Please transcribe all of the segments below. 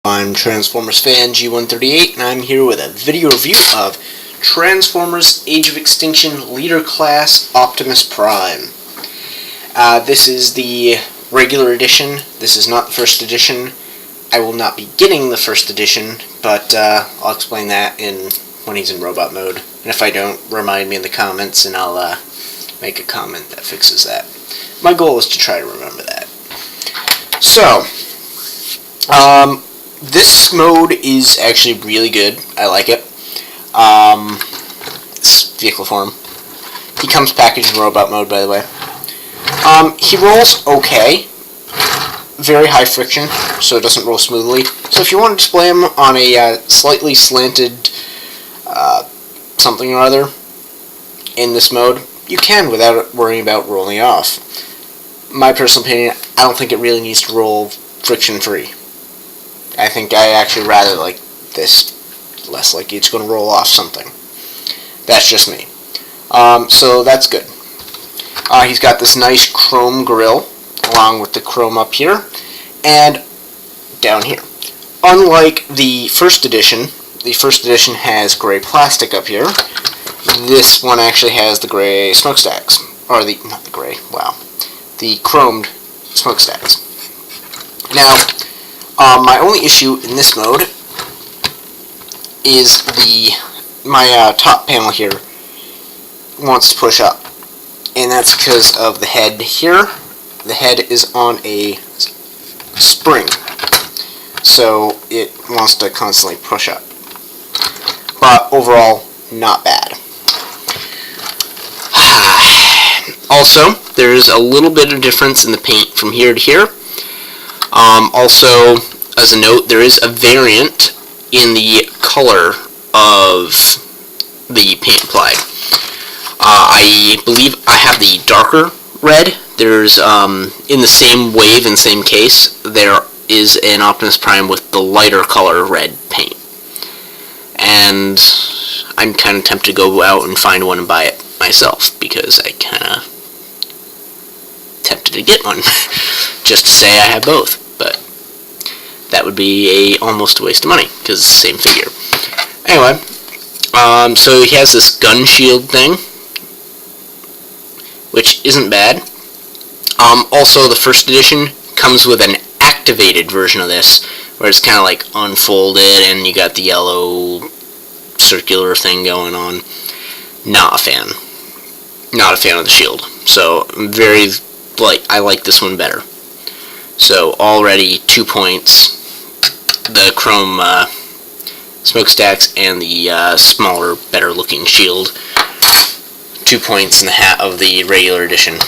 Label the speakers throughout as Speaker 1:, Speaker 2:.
Speaker 1: I'm Transformers fan G138, and I'm here with a video review of Transformers Age of Extinction Leader Class Optimus Prime. This is the regular edition. This is not the first edition. I will not be getting the first edition, but I'll explain that when he's in robot mode. And if I don't, remind me in the comments, and I'll make a comment that fixes that. My goal is to try to remember that. So, this mode is actually really good. I like it. This vehicle form. He comes packaged in robot mode, by the way. He rolls okay. Very high friction, so it doesn't roll smoothly. So if you want to display him on a slightly slanted something or other in this mode, you can without worrying about rolling off. My personal opinion, I don't think it really needs to roll friction-free. I think I actually rather like this, less like it's going to roll off something. That's just me. So that's good. He's got this nice chrome grille, along with the chrome up here, and down here. Unlike the first edition has gray plastic up here. This one actually has the gray smokestacks. Or not the gray, wow. The chromed smokestacks. Now, my only issue in this mode is my top panel here wants to push up, and that's because of the head here. The head is on a spring, so it wants to constantly push up. But overall, not bad. Also, there's a little bit of difference in the paint from here to here. Also, as a note, there is a variant in the color of the paint applied. I believe I have the darker red. There's, in the same wave and same case, there is an Optimus Prime with the lighter color red paint. And I'm kind of tempted to go out and find one and buy it myself, because I kind of tempted to get one, just to say I have both. But that would be almost a waste of money, because it's the same figure. Anyway, so he has this gun shield thing, which isn't bad. Also, the first edition comes with an activated version of this, where it's kind of like unfolded, and you got the yellow circular thing going on. Not a fan. Not a fan of the shield. So, I like this one better. So, already 2 points. The chrome smokestacks and the smaller, better looking shield. 2 points in the hat of the regular edition.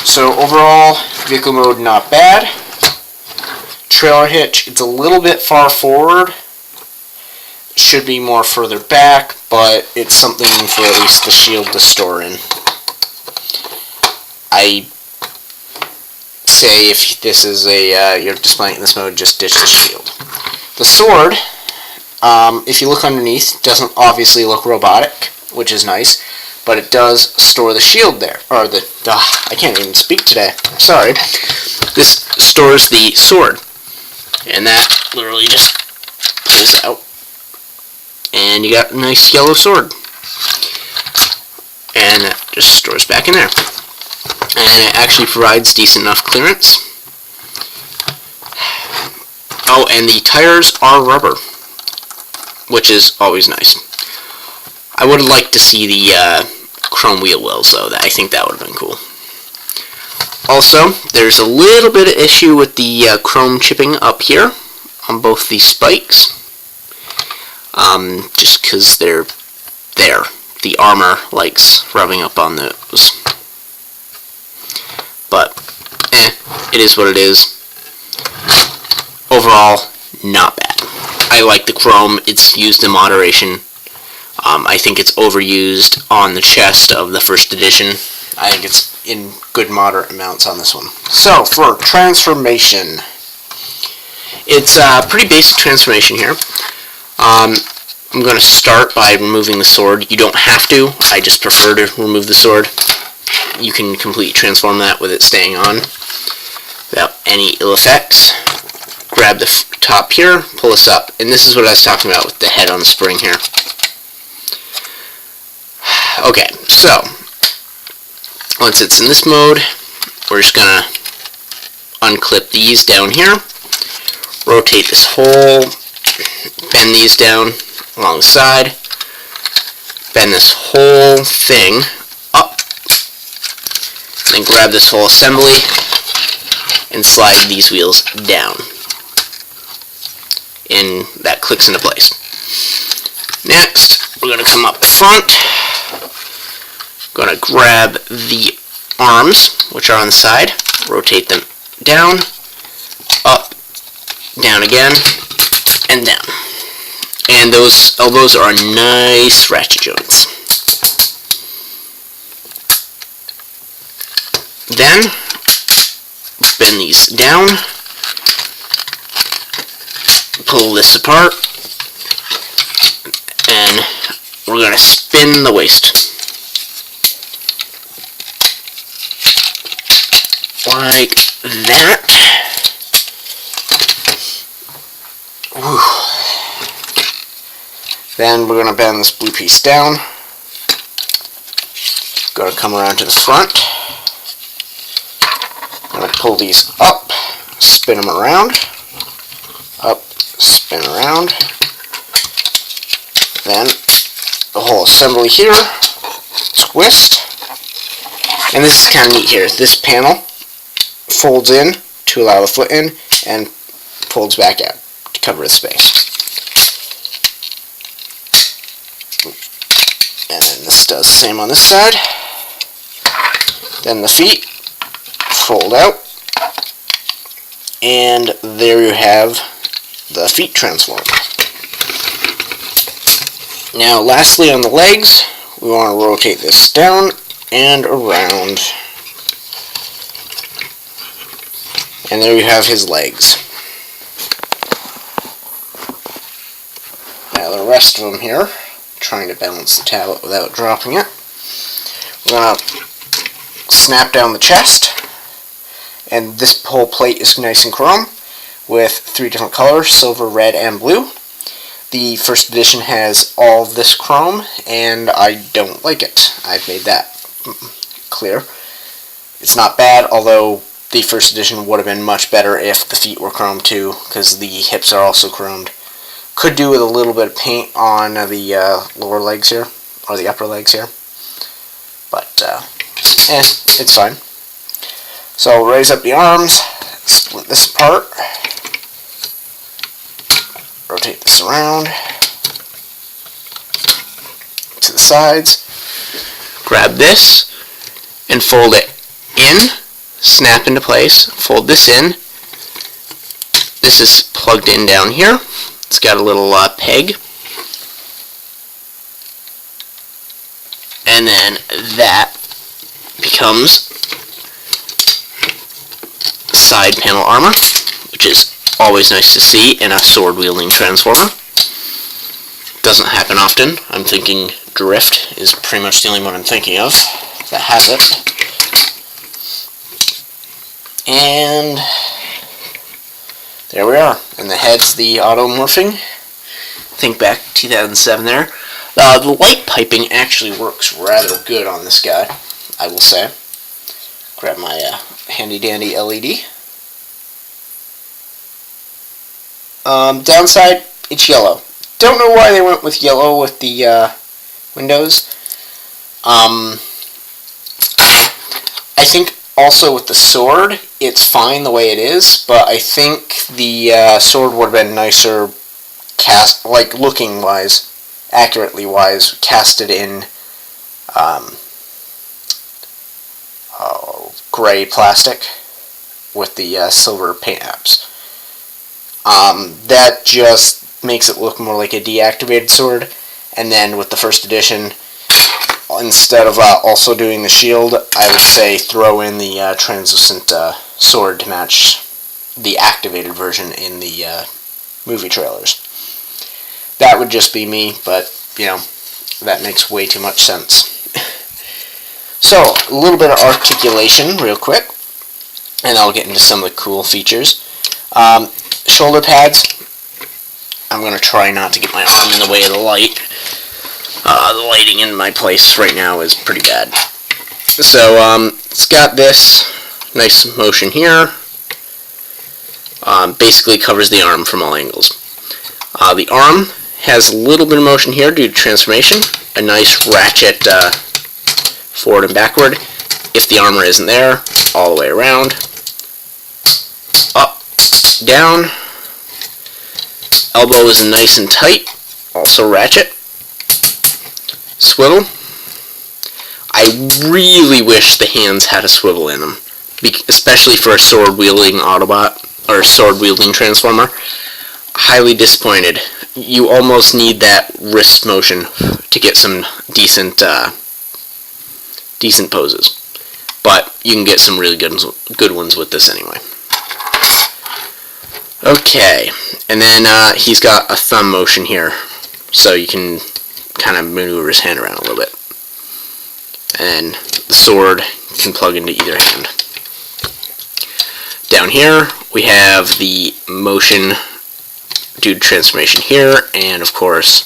Speaker 1: So overall, vehicle mode not bad. Trailer hitch, it's a little bit far forward. Should be more further back, but it's something for at least the shield to store in. I say if this is you're displaying it in this mode, just ditch the shield. The sword, if you look underneath, doesn't obviously look robotic, which is nice, but it does store the shield there, or I can't even speak today, I'm sorry. This stores the sword, and that literally just pulls out, and you got a nice yellow sword, and that just stores back in there, and it actually provides decent enough clearance. Oh, and the tires are rubber, which is always nice. I would have liked to see the chrome wheel wells, though. I think that would have been cool. Also, there's a little bit of issue with the chrome chipping up here on both these spikes. Just because they're there. The armor likes rubbing up on those. But, it is what it is. Overall, not bad. I like the chrome. It's used in moderation. I think it's overused on the chest of the first edition. I think it's in good moderate amounts on this one. So, for transformation, it's a pretty basic transformation here. I'm going to start by removing the sword. You don't have to. I just prefer to remove the sword. You can completely transform that with it staying on without any ill effects. grab the top here, pull this up, and this is what I was talking about with the head on the spring here. Okay, so once it's in this mode, we're just gonna unclip these down here, rotate this whole, bend these down along the side, bend this whole thing up, then grab this whole assembly and slide these wheels down, and that clicks into place. Next, we're going to come up front, going to grab the arms, which are on the side, rotate them down, up, down again, and down. And those elbows are nice ratchet joints. Then, bend these down, pull this apart, and we're going to spin the waist. Like that. Whew. Then we're going to bend this blue piece down. Going to come around to the front. I'm going to pull these up, spin them around, up, spin around. Then the whole assembly here, twist. And this is kind of neat here. This panel folds in to allow the foot in and folds back out to cover the space. And then this does the same on this side. Then the feet fold out, and there you have the feet transform. Now lastly on the legs, we want to rotate this down and around, and there you have his legs. Now the rest of them here, trying to balance the tablet without dropping it. We're going to snap down the chest, and this whole plate is nice and chrome with 3 different colors, silver, red, and blue. The first edition has all of this chrome, and I don't like it. I've made that clear. It's not bad, although the first edition would have been much better if the feet were chrome too, because the hips are also chromed. Could do with a little bit of paint on the lower legs here, or the upper legs here, but it's fine. So raise up the arms, split this apart, rotate this around to the sides, grab this and fold it in, snap into place, fold this in. This is plugged in down here. It's got a little peg, and then that becomes side panel armor, which is always nice to see in a sword-wielding transformer. Doesn't happen often. I'm thinking Drift is pretty much the only one I'm thinking of that has it. And there we are. And the head's the auto-morphing. Think back 2007 there. The light piping actually works rather good on this guy, I will say. Grab my handy-dandy LED. Downside, it's yellow. Don't know why they went with yellow with the windows. I think also with the sword, it's fine the way it is, but I think the sword would have been nicer cast, like looking wise, accurately wise, casted in gray plastic with the silver paint apps. That just makes it look more like a deactivated sword, and then with the first edition, instead of also doing the shield, I would say throw in the translucent sword to match the activated version in the movie trailers. That would just be me, but, you know, that makes way too much sense. So, a little bit of articulation real quick, and I'll get into some of the cool features. shoulder pads, I'm going to try not to get my arm in the way of the light. The lighting in my place right now is pretty bad. So it's got this nice motion here. Basically covers the arm from all angles. The arm has a little bit of motion here due to transformation. A nice ratchet forward and backward. If the armor isn't there, all the way around. Up, down. Elbow is nice and tight. Also ratchet. Swivel. I really wish the hands had a swivel in them, especially for a sword-wielding Autobot or sword-wielding Transformer. Highly disappointed. You almost need that wrist motion to get some decent poses, but you can get some really good ones with this anyway. Okay, and then he's got a thumb motion here, so you can kind of maneuver his hand around a little bit. And the sword can plug into either hand. Down here, we have the motion due to transformation here, and of course,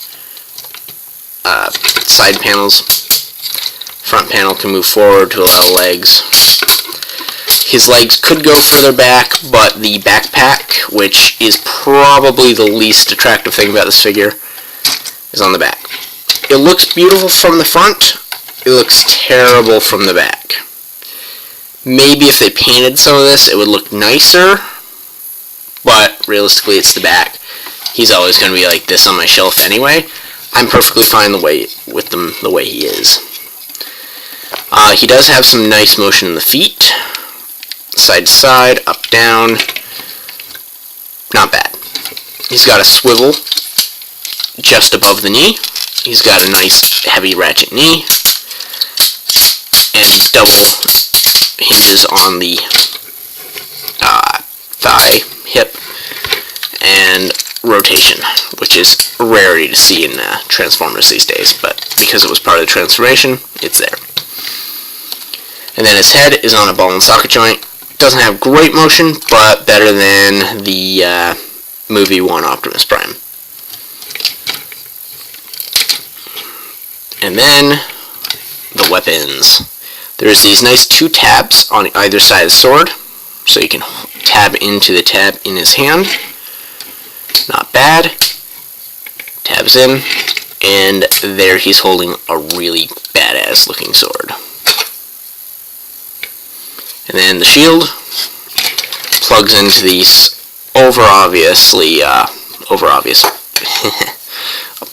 Speaker 1: side panels. Front panel can move forward to allow legs. His legs could go further back, but the backpack, which is probably the least attractive thing about this figure, is on the back. It looks beautiful from the front. It looks terrible from the back. Maybe if they painted some of this, it would look nicer, but realistically, it's the back. He's always going to be like this on my shelf anyway. I'm perfectly fine with them the way he is. He does have some nice motion in the feet. Side to side, up, down. Not bad. He's got a swivel just above the knee. He's got a nice heavy ratchet knee. And double hinges on the thigh, hip, and rotation, which is a rarity to see in Transformers these days, but because it was part of the transformation, it's there. And then his head is on a ball and socket joint. Doesn't have great motion, but better than the movie 1 Optimus Prime. And then the weapons. There's these nice 2 tabs on either side of the sword, so you can tab into the tab in his hand. Not bad. Tabs in, and there he's holding a really badass looking sword. And then the shield plugs into these over-obvious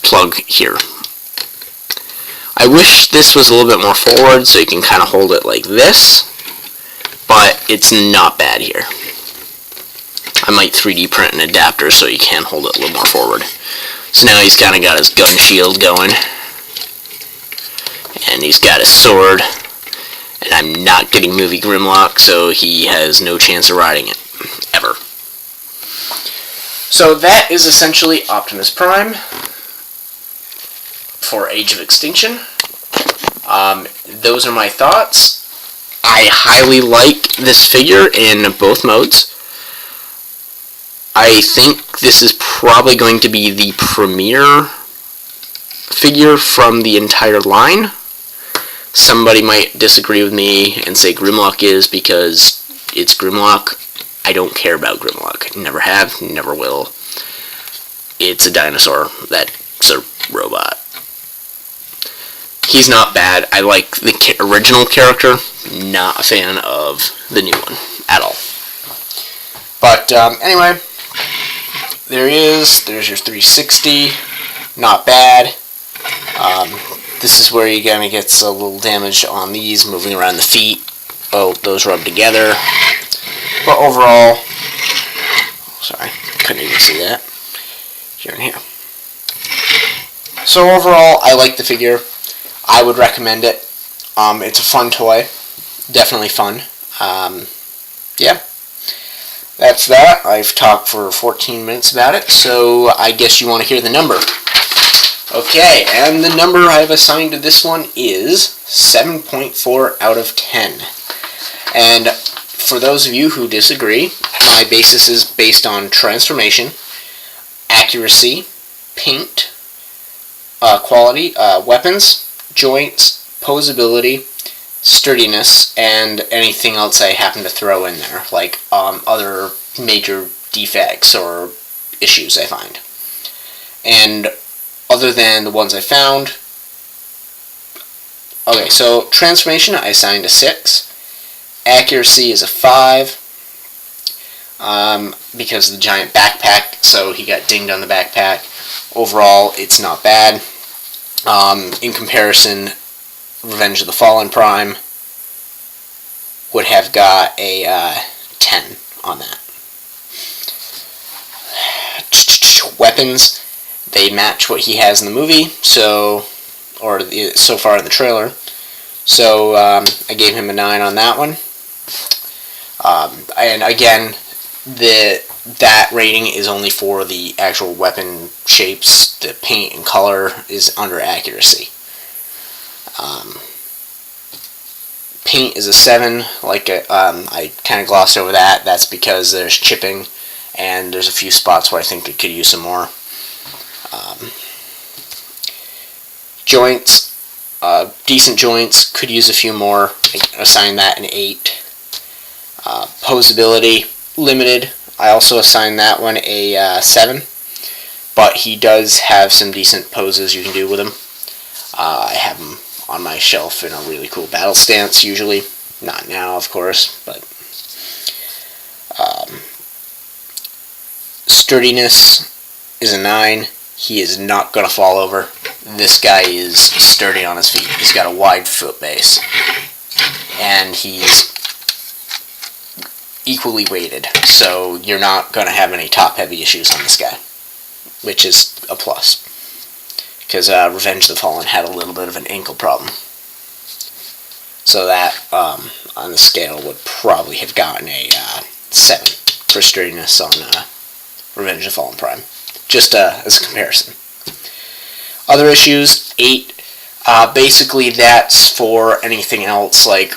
Speaker 1: plug here. I wish this was a little bit more forward so you can kind of hold it like this, but it's not bad here. I might 3D print an adapter so you can hold it a little more forward. So now he's kind of got his gun shield going, and he's got his sword, and I'm not getting movie Grimlock, so he has no chance of riding it, ever. So that is essentially Optimus Prime for Age of Extinction. Those are my thoughts. I highly like this figure in both modes. I think this is probably going to be the premier figure from the entire line. Somebody might disagree with me and say Grimlock is because it's Grimlock. I don't care about Grimlock. Never have, never will. It's a dinosaur that's a robot. He's not bad. I like the original character. Not a fan of the new one at all. But anyway, there's your 360. Not bad. This is where you kind of get a little damage on these, moving around the feet. Oh, those rub together. But overall, sorry, couldn't even see that. Here and here. So overall, I like the figure. I would recommend it. It's a fun toy. Definitely fun. Yeah. That's that. I've talked for 14 minutes about it, so I guess you want to hear the number. Okay, and the number I've assigned to this one is 7.4 out of 10. And for those of you who disagree, my basis is based on transformation, accuracy, paint, quality, weapons, joints, posability, sturdiness, and anything else I happen to throw in there, like other major defects or issues I find. And other than the ones I found, okay, so transformation I assigned a 6. Accuracy is a 5. Because of the giant backpack, so he got dinged on the backpack. Overall, it's not bad. In comparison, Revenge of the Fallen Prime would have got a 10 on that. Weapons, they match what he has in the movie, so far in the trailer. So I gave him a 9 on that one. And again, that rating is only for the actual weapon shapes. The paint and color is under accuracy. Paint is a 7. Like I kind of glossed over that. That's because there's chipping, and there's a few spots where I think it could use some more. Joints, decent joints, could use a few more. I assigned that an 8. Posability, limited. I also assigned that one a 7, but he does have some decent poses you can do with him. I have him on my shelf in a really cool battle stance usually. Not now, of course, but sturdiness is a 9. He is not going to fall over. This guy is sturdy on his feet. He's got a wide foot base, and he's equally weighted, so you're not going to have any top-heavy issues on this guy, which is a plus, because Revenge of the Fallen had a little bit of an ankle problem. So that, on the scale, would probably have gotten a 7 for sturdiness on Revenge of the Fallen Prime, just as a comparison. Other issues, 8. Basically, that's for anything else, like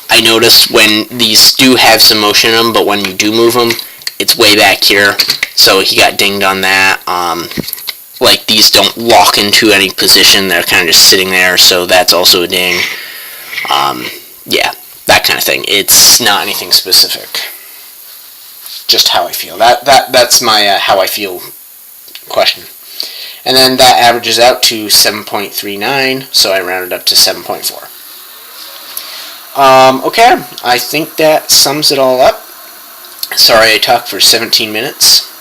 Speaker 1: I noticed when these do have some motion in them, but when you do move them, it's way back here, so he got dinged on that. Like, these don't lock into any position, they're kind of just sitting there, so that's also a ding. Yeah, that kind of thing. It's not anything specific. Just how I feel. That's my how I feel question. And then that averages out to 7.39, so I rounded up to 7.4. Okay, I think that sums it all up. Sorry I talked for 17 minutes,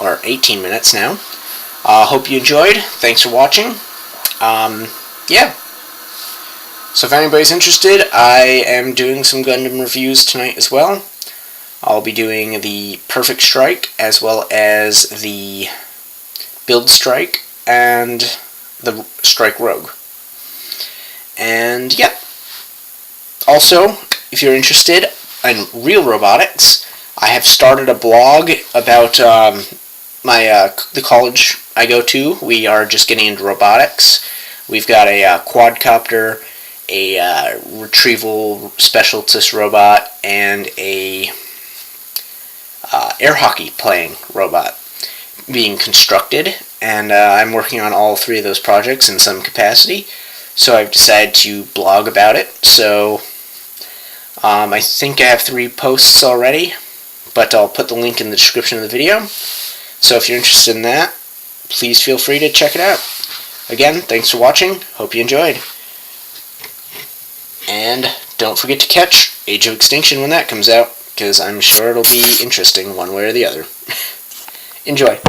Speaker 1: or 18 minutes now. Hope you enjoyed. Thanks for watching. Yeah. So if anybody's interested, I am doing some Gundam reviews tonight as well. I'll be doing the Perfect Strike, as well as the Build Strike, and the Strike Rogue. And, yeah. Also, if you're interested in real robotics, I have started a blog about the college I go to. We are just getting into robotics. We've got a quadcopter, a retrieval specialist robot, and a air hockey playing robot being constructed, and I'm working on all 3 of those projects in some capacity, so I've decided to blog about it. So I think I have 3 posts already, but I'll put the link in the description of the video, so if you're interested in that, please feel free to check it out. Again, thanks for watching, hope you enjoyed, and don't forget to catch Age of Extinction when that comes out, because I'm sure it'll be interesting one way or the other. Enjoy.